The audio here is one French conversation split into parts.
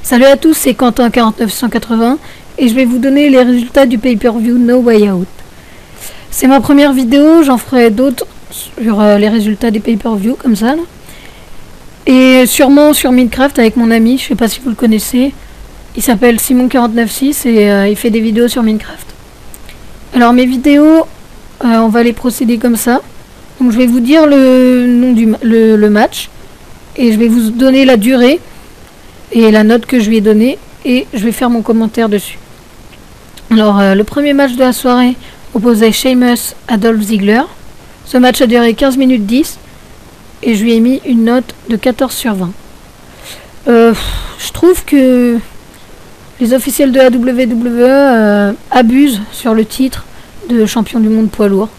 Salut à tous, c'est Quentin 4980 et je vais vous donner les résultats du pay-per-view No Way Out. C'est ma première vidéo, j'en ferai d'autres sur les résultats des pay-per-view comme ça là. Et sûrement sur Minecraft avec mon ami, je sais pas si vous le connaissez. Il s'appelle Simon496 et il fait des vidéos sur Minecraft. Alors mes vidéos, on va les procéder comme ça. Donc je vais vous dire le nom du le match et je vais vous donner la durée et la note que je lui ai donnée et je vais faire mon commentaire dessus. Alors le premier match de la soirée opposait Sheamus à Dolph Ziggler. Ce match a duré 15 minutes 10 et je lui ai mis une note de 14 sur 20. Je trouve que les officiels de la WWE abusent sur le titre de champion du monde poids lourd.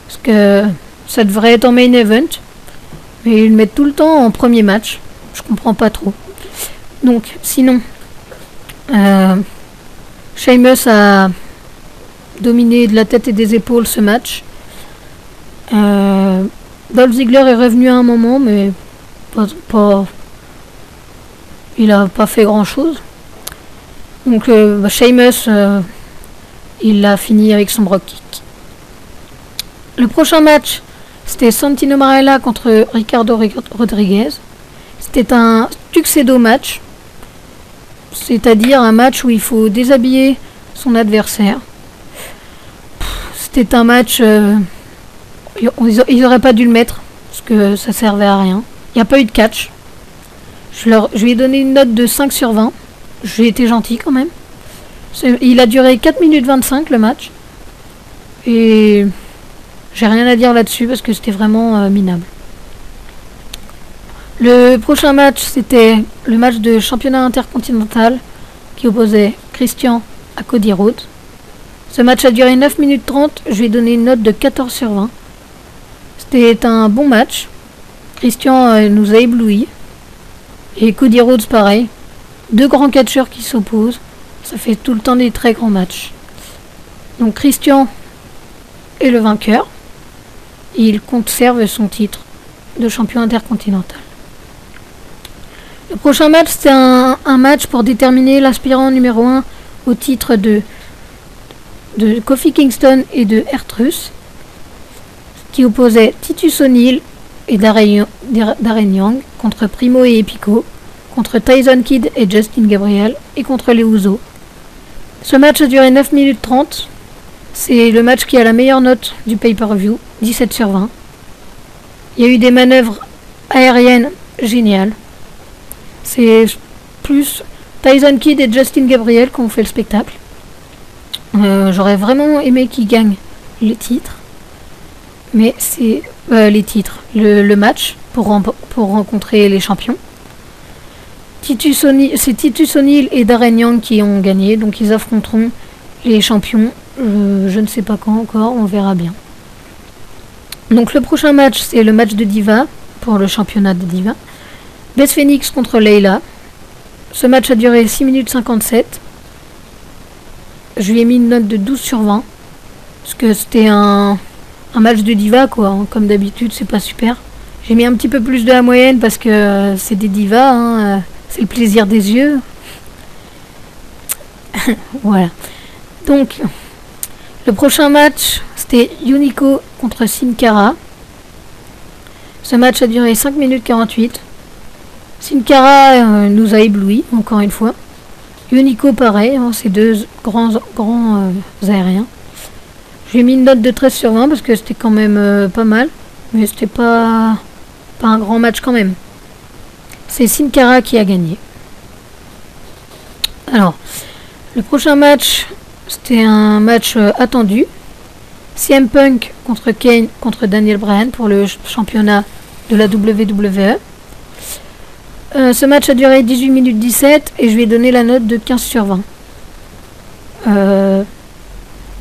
Parce que ça devrait être en main event, mais ils le mettent tout le temps en premier match. Je comprends pas trop. Donc, sinon, Sheamus a dominé de la tête et des épaules ce match. Dolph Ziggler est revenu à un moment, mais il a pas fait grand chose. Donc Sheamus, il a fini avec son Brogue Kick. Le prochain match, c'était Santino Marella contre Ricardo Rodriguez. C'était un tuxedo match, c'est-à-dire un match où il faut déshabiller son adversaire. C'était un match, ils n'auraient pas dû le mettre, parce que ça servait à rien. Il n'y a pas eu de catch. Je lui ai donné une note de 5 sur 20. J'ai été gentil quand même. Il a duré 4 minutes 25 le match. Et j'ai rien à dire là-dessus parce que c'était vraiment minable. Le prochain match, c'était le match de championnat intercontinental qui opposait Christian à Cody Rhodes. Ce match a duré 9 minutes 30. Je lui ai donné une note de 14 sur 20. C'était un bon match. Christian nous a éblouis. Et Cody Rhodes pareil. Deux grands catcheurs qui s'opposent. Ça fait tout le temps des très grands matchs. Donc Christian est le vainqueur. Et il conserve son titre de champion intercontinental. Le prochain match, c'est un match pour déterminer l'aspirant numéro 1 au titre de Kofi Kingston et de R-Truth, qui opposait Titus O'Neil et Darren Young contre Primo et Epico, contre Tyson Kidd et Justin Gabriel et contre les Usos. Ce match a duré 9 minutes 30. C'est le match qui a la meilleure note du pay-per-view, 17 sur 20. Il y a eu des manœuvres aériennes géniales. C'est plus Tyson Kidd et Justin Gabriel qui ont fait le spectacle. J'aurais vraiment aimé qu'ils gagnent les titres. Mais c'est le match pour rencontrer les champions. C'est Titus O'Neil et Darren Young qui ont gagné, donc ils affronteront les champions. Je ne sais pas quand encore, on verra bien. Donc le prochain match, c'est le match de Diva pour le championnat de Diva. Beth Phoenix contre Layla. Ce match a duré 6 minutes 57. Je lui ai mis une note de 12 sur 20. Parce que c'était un match de Diva, quoi. Comme d'habitude, c'est pas super. J'ai mis un petit peu plus de la moyenne parce que c'est des divas, hein. C'est le plaisir des yeux. Voilà. Donc, le prochain match, c'était Unico contre Sin Cara. Ce match a duré 5 minutes 48. Sin Cara nous a éblouis, encore une fois. Unico, pareil, hein, c'est deux grands aériens. J'ai mis une note de 13 sur 20 parce que c'était quand même pas mal. Mais c'était pas un grand match quand même. C'est Sin Cara qui a gagné. Alors, le prochain match, c'était un match attendu. CM Punk contre Kane contre Daniel Bryan pour le championnat de la WWE. Ce match a duré 18 minutes 17 et je lui ai donné la note de 15 sur 20.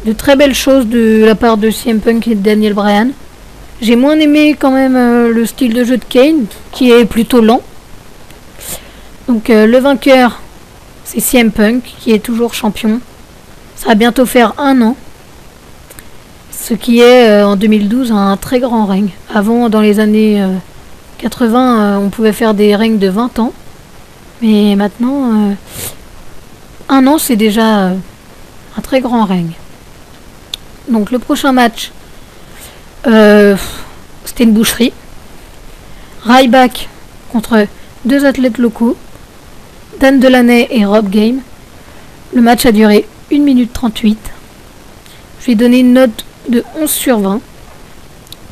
De très belles choses de la part de CM Punk et de Daniel Bryan. J'ai moins aimé quand même le style de jeu de Kane qui est plutôt lent. Donc le vainqueur, c'est CM Punk qui est toujours champion. Ça va bientôt faire 1 an. Ce qui est en 2012 un très grand règne. Avant, dans les années 80, on pouvait faire des règnes de 20 ans. Mais maintenant, 1 an, c'est déjà un très grand règne. Donc le prochain match, c'était une boucherie. Ryback contre 2 athlètes locaux, Dan Delaney et Rob Game. Le match a duré 1 minute 38. Je lui ai donné une note de 11 sur 20.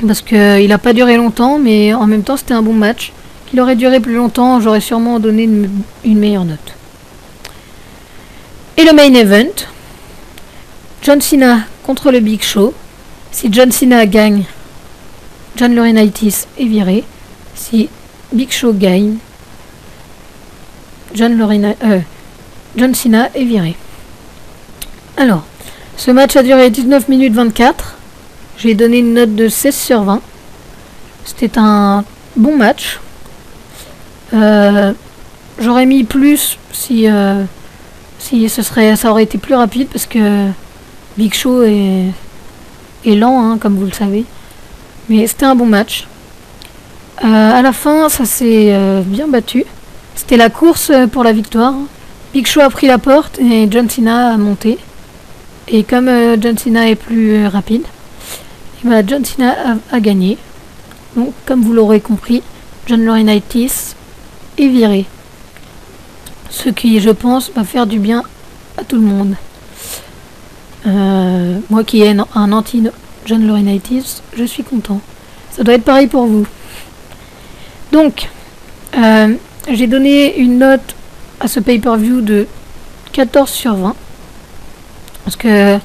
Parce qu'il n'a pas duré longtemps, mais en même temps c'était un bon match. Qu'il aurait duré plus longtemps, j'aurais sûrement donné une meilleure note. Et le main event, John Cena contre le Big Show. Si John Cena gagne, John Laurinaitis est viré. Si Big Show gagne, John Cena est viré. Alors, ce match a duré 19 minutes 24. J'ai donné une note de 16 sur 20. C'était un bon match. J'aurais mis plus si ça aurait été plus rapide parce que Big Show est lent, hein, comme vous le savez. Mais c'était un bon match. À la fin, ça s'est bien battu. C'était la course pour la victoire. Big Show a pris la porte et John Cena a monté. Et comme John Cena est plus rapide, et ben John Cena a gagné. Donc, comme vous l'aurez compris, John Laurinaitis est viré. Ce qui, je pense, va faire du bien à tout le monde. Moi qui ai un anti-John Laurinaitis, je suis content. Ça doit être pareil pour vous. Donc, j'ai donné une note à ce pay-per-view de 14 sur 20. Parce que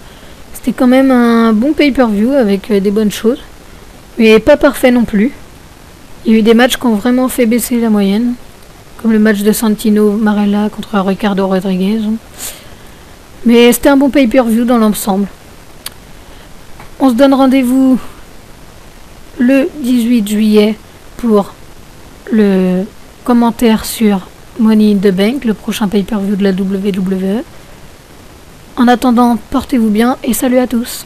c'était quand même un bon pay-per-view avec des bonnes choses. Mais pas parfait non plus. Il y a eu des matchs qui ont vraiment fait baisser la moyenne. Comme le match de Santino Marella contre Ricardo Rodriguez. Mais c'était un bon pay-per-view dans l'ensemble. On se donne rendez-vous le 18 juillet pour le commentaire sur Money in the Bank, le prochain pay-per-view de la WWE. En attendant, portez-vous bien et salut à tous.